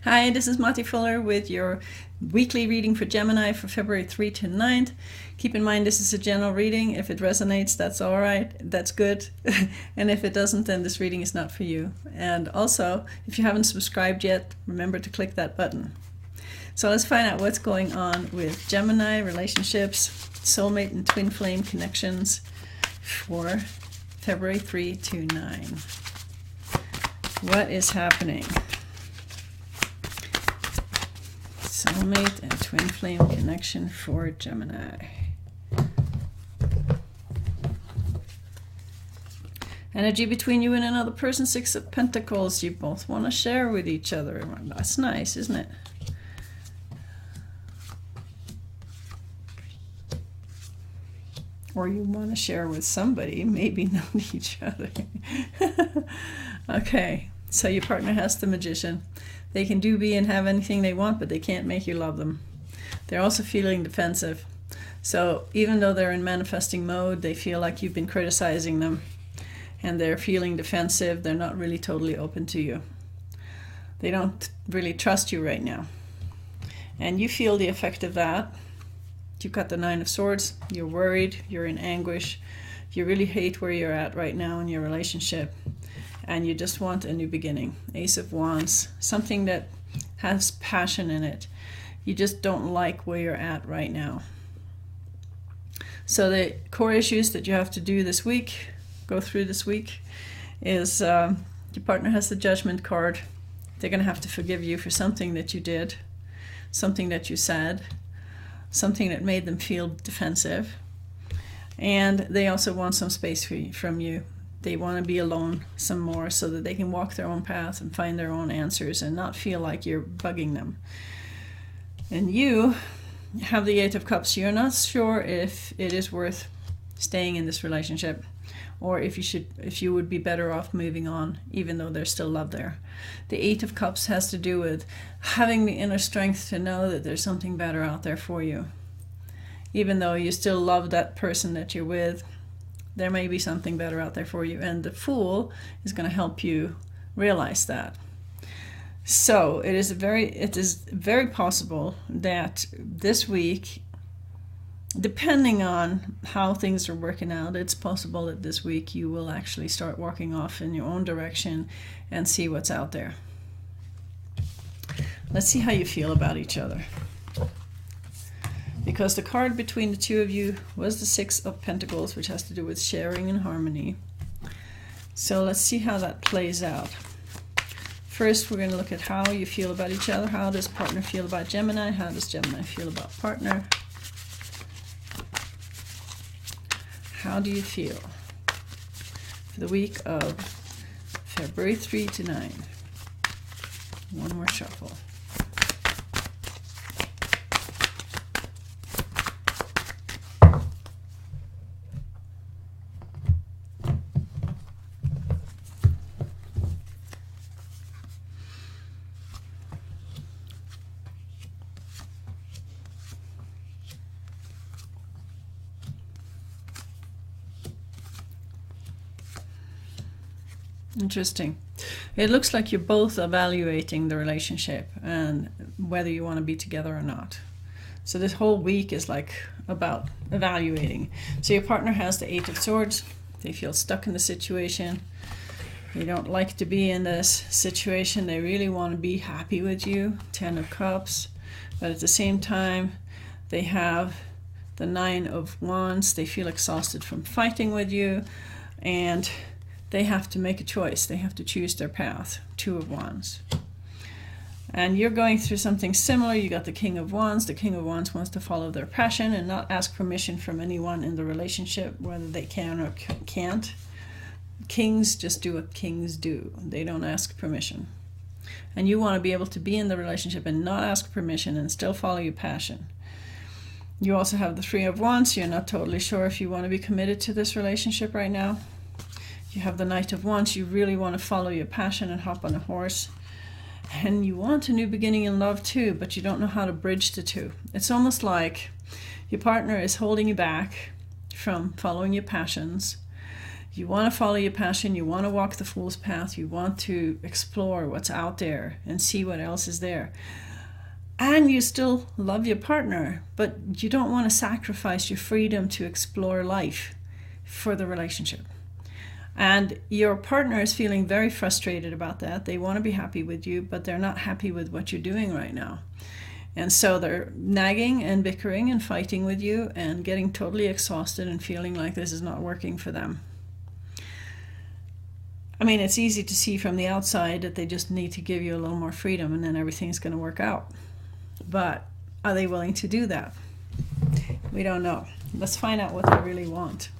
Hi, this is Mati Fuller with your weekly reading for Gemini for February 3 to 9th. Keep in mind this is a general reading. If it resonates, that's all right. That's good. And if it doesn't, then this reading is not for you. And also, if you haven't subscribed yet, remember to click that button. So let's find out what's going on with Gemini, relationships, soulmate and twin flame connections for February 3 to 9. What is happening? Soulmate and twin flame connection for Gemini. Energy between you and another person, Six of Pentacles. You both want to share with each other. That's nice, isn't it? Or you want to share with somebody, maybe not each other. Okay, so your partner has the Magician. They can do, be, and have anything they want, but they can't make you love them. They're also feeling defensive. So even though they're in manifesting mode, they feel like you've been criticizing them. And they're feeling defensive. They're not really totally open to you. They don't really trust you right now. And you feel the effect of that. You've got the Nine of Swords. You're worried. You're in anguish. You really hate where you're at right now in your relationship. And you just want a new beginning. Ace of Wands, something that has passion in it. You just don't like where you're at right now. So the core issues that you have to do this week, go through this week, is your partner has the Judgment card. They're going to have to forgive you for something that you did, something that you said, something that made them feel defensive. And they also want some space from you. They want to be alone some more so that they can walk their own path and find their own answers and not feel like you're bugging them. And you have the Eight of Cups. You're not sure if it is worth staying in this relationship, or if you would be better off moving on, even though there's still love there. The Eight of Cups has to do with having the inner strength to know that there's something better out there for you. Even though you still love that person that you're with, there may be something better out there for you, and the Fool is going to help you realize that. So it is very possible that this week, depending on how things are working out, it's possible that this week you will actually start walking off in your own direction and see what's out there. Let's see how you feel about each other. Because the card between the two of you was the Six of Pentacles, which has to do with sharing and harmony. So let's see how that plays out. First, we're going to look at how you feel about each other. How does partner feel about Gemini? How does Gemini feel about partner? How do you feel for the week of February 3 to 9? One more shuffle. Interesting. It looks like you're both evaluating the relationship and whether you want to be together or not. So this whole week is like about evaluating. So your partner has the Eight of Swords. They feel stuck in the situation. They don't like to be in this situation. They really want to be happy with you. Ten of Cups. But at the same time, they have the Nine of Wands. They feel exhausted from fighting with you. And they have to make a choice. They have to choose their path. Two of Wands. And you're going through something similar. You got the King of Wands. The King of Wands wants to follow their passion and not ask permission from anyone in the relationship, whether they can or can't. Kings just do what kings do. They don't ask permission. And you want to be able to be in the relationship and not ask permission and still follow your passion. You also have the Three of Wands. You're not totally sure if you want to be committed to this relationship right now. You have the Knight of Wands. You really want to follow your passion and hop on a horse. And you want a new beginning in love too, but you don't know how to bridge the two. It's almost like your partner is holding you back from following your passions. You want to follow your passion. You want to walk the fool's path. You want to explore what's out there and see what else is there. And you still love your partner, but you don't want to sacrifice your freedom to explore life for the relationship. And your partner is feeling very frustrated about that. They want to be happy with you, but they're not happy with what you're doing right now. And so they're nagging and bickering and fighting with you and getting totally exhausted and feeling like this is not working for them. I mean, it's easy to see from the outside that they just need to give you a little more freedom and then everything's going to work out. But are they willing to do that? We don't know. Let's find out what they really want.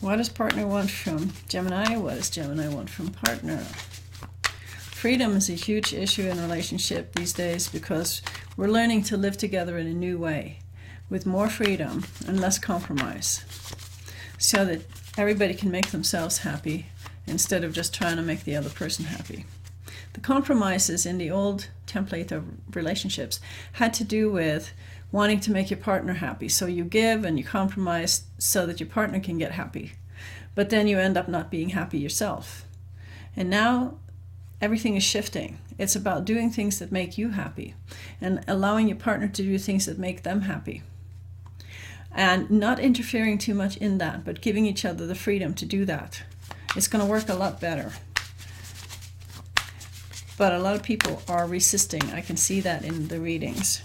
What does partner want from Gemini? What does Gemini want from partner? Freedom is a huge issue in a relationship these days because we're learning to live together in a new way with more freedom and less compromise so that everybody can make themselves happy instead of just trying to make the other person happy. The compromises in the old template of relationships had to do with wanting to make your partner happy. So you give and you compromise so that your partner can get happy. But then you end up not being happy yourself. And now everything is shifting. It's about doing things that make you happy and allowing your partner to do things that make them happy. And not interfering too much in that, but giving each other the freedom to do that. It's going to work a lot better. But a lot of people are resisting. I can see that in the readings.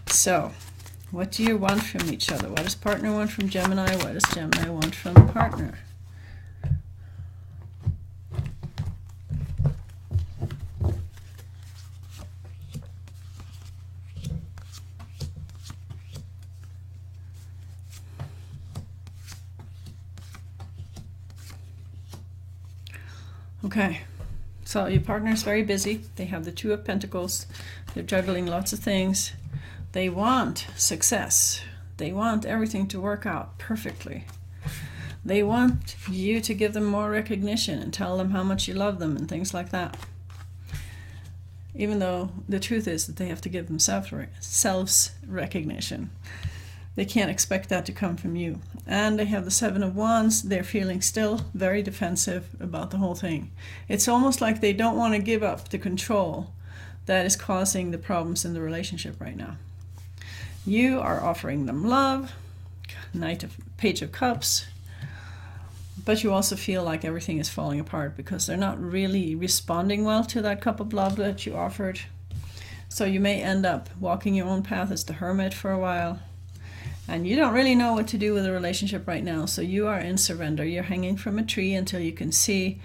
So, what do you want from each other? What does partner want from Gemini? What does Gemini want from partner? Okay, so your partner is very busy. They have the Two of Pentacles. They're juggling lots of things. They want success. They want everything to work out perfectly. They want you to give them more recognition and tell them how much you love them and things like that. Even though the truth is that they have to give themselves recognition. They can't expect that to come from you. And they have the Seven of Wands. They're feeling still very defensive about the whole thing. It's almost like they don't want to give up the control that is causing the problems in the relationship right now. You are offering them love, Page of Cups, but you also feel like everything is falling apart because they're not really responding well to that cup of love that you offered. So you may end up walking your own path as the hermit for a while. And you don't really know what to do with the relationship right now, so you are in surrender. You're hanging from a tree until you can see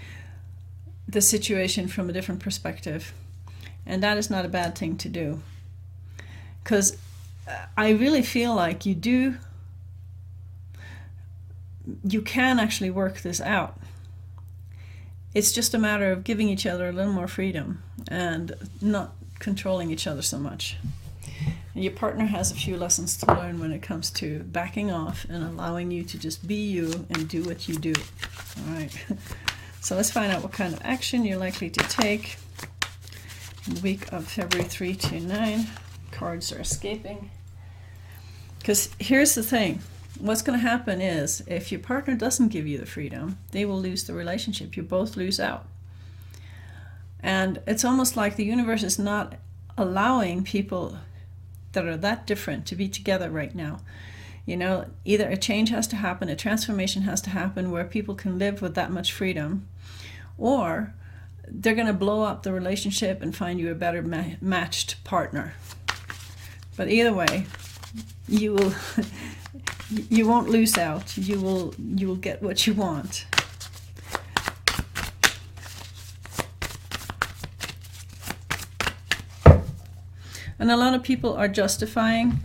the situation from a different perspective. And that is not a bad thing to do. Because I really feel like you can actually work this out. It's just a matter of giving each other a little more freedom and not controlling each other so much. And your partner has a few lessons to learn when it comes to backing off and allowing you to just be you and do what you do. All right. So let's find out what kind of action you're likely to take in the week of February 3 to 9. Cards are escaping. Because here's the thing. What's going to happen is if your partner doesn't give you the freedom, they will lose the relationship. You both lose out. And it's almost like the universe is not allowing people that are that different to be together right now. You know, either a change has to happen, a transformation has to happen where people can live with that much freedom, or they're going to blow up the relationship and find you a better matched partner. But either way, you won't lose out. You will get what you want. And a lot of people are justifying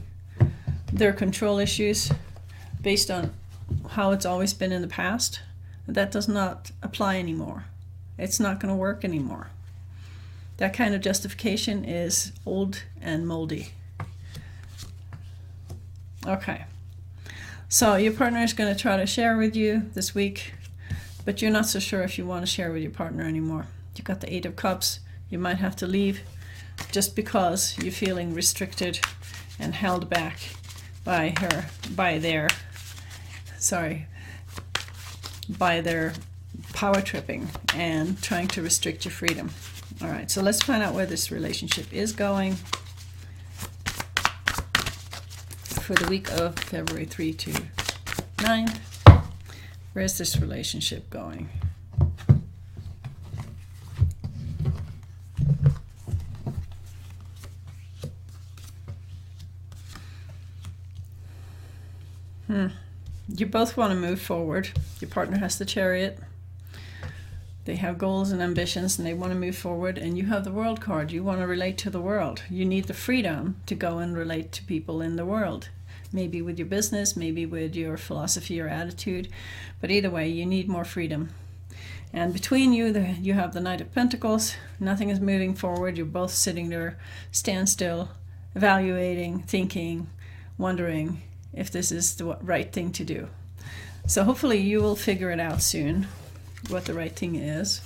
their control issues based on how it's always been in the past. That does not apply anymore. It's not going to work anymore. That kind of justification is old and moldy. Okay. So your partner is going to try to share with you this week, but you're not so sure if you want to share with your partner anymore. You've got the Eight of Cups. You might have to leave just because you're feeling restricted and held back by their power tripping and trying to restrict your freedom. All right, so let's find out where this relationship is going for the week of February 3 to 9. Where's this relationship going? You both want to move forward. Your partner has the Chariot. They have goals and ambitions and they want to move forward. And you have the World card. You want to relate to the world. You need the freedom to go and relate to people in the world. Maybe with your business, maybe with your philosophy or attitude. But either way, you need more freedom. And between you, you have the Knight of Pentacles. Nothing is moving forward. You're both sitting there, standstill, evaluating, thinking, wondering if this is the right thing to do. So hopefully you will figure it out soon, what the right thing is.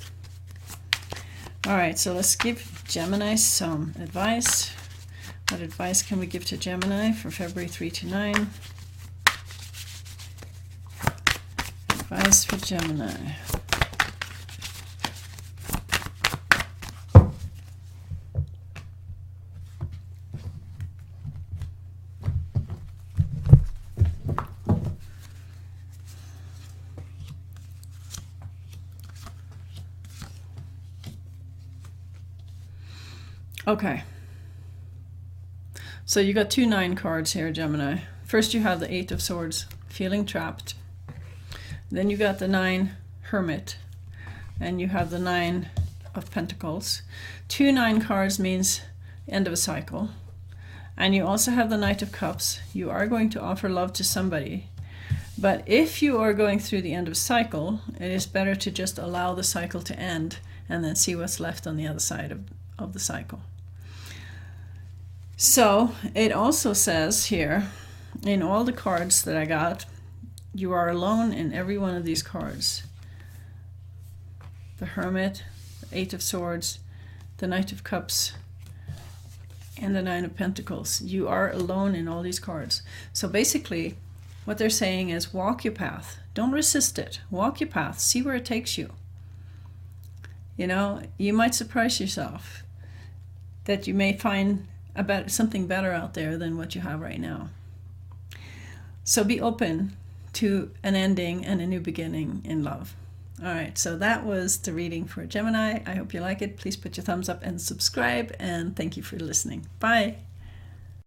All right, so let's give Gemini some advice. What advice can we give to Gemini for February 3 to 9? Advice for Gemini. Okay, so you got 2 9 cards here, Gemini. First you have the 8 of Swords, feeling trapped. Then you got the 9 Hermit, and you have the 9 of Pentacles. 2 9 cards means end of a cycle. And you also have the Knight of Cups. You are going to offer love to somebody. But if you are going through the end of a cycle, it is better to just allow the cycle to end and then see what's left on the other side of the cycle. So it also says here, in all the cards that I got, you are alone in every one of these cards. The Hermit, the 8 of Swords, the Knight of Cups, and the 9 of Pentacles. You are alone in all these cards. So basically, what they're saying is walk your path. Don't resist it. Walk your path. See where it takes you. You know, you might surprise yourself that you may find something better out there than what you have right now. So be open to an ending and a new beginning in love. All right, so that was the reading for Gemini. I hope you like it. Please put your thumbs up and subscribe, and thank you for listening. Bye.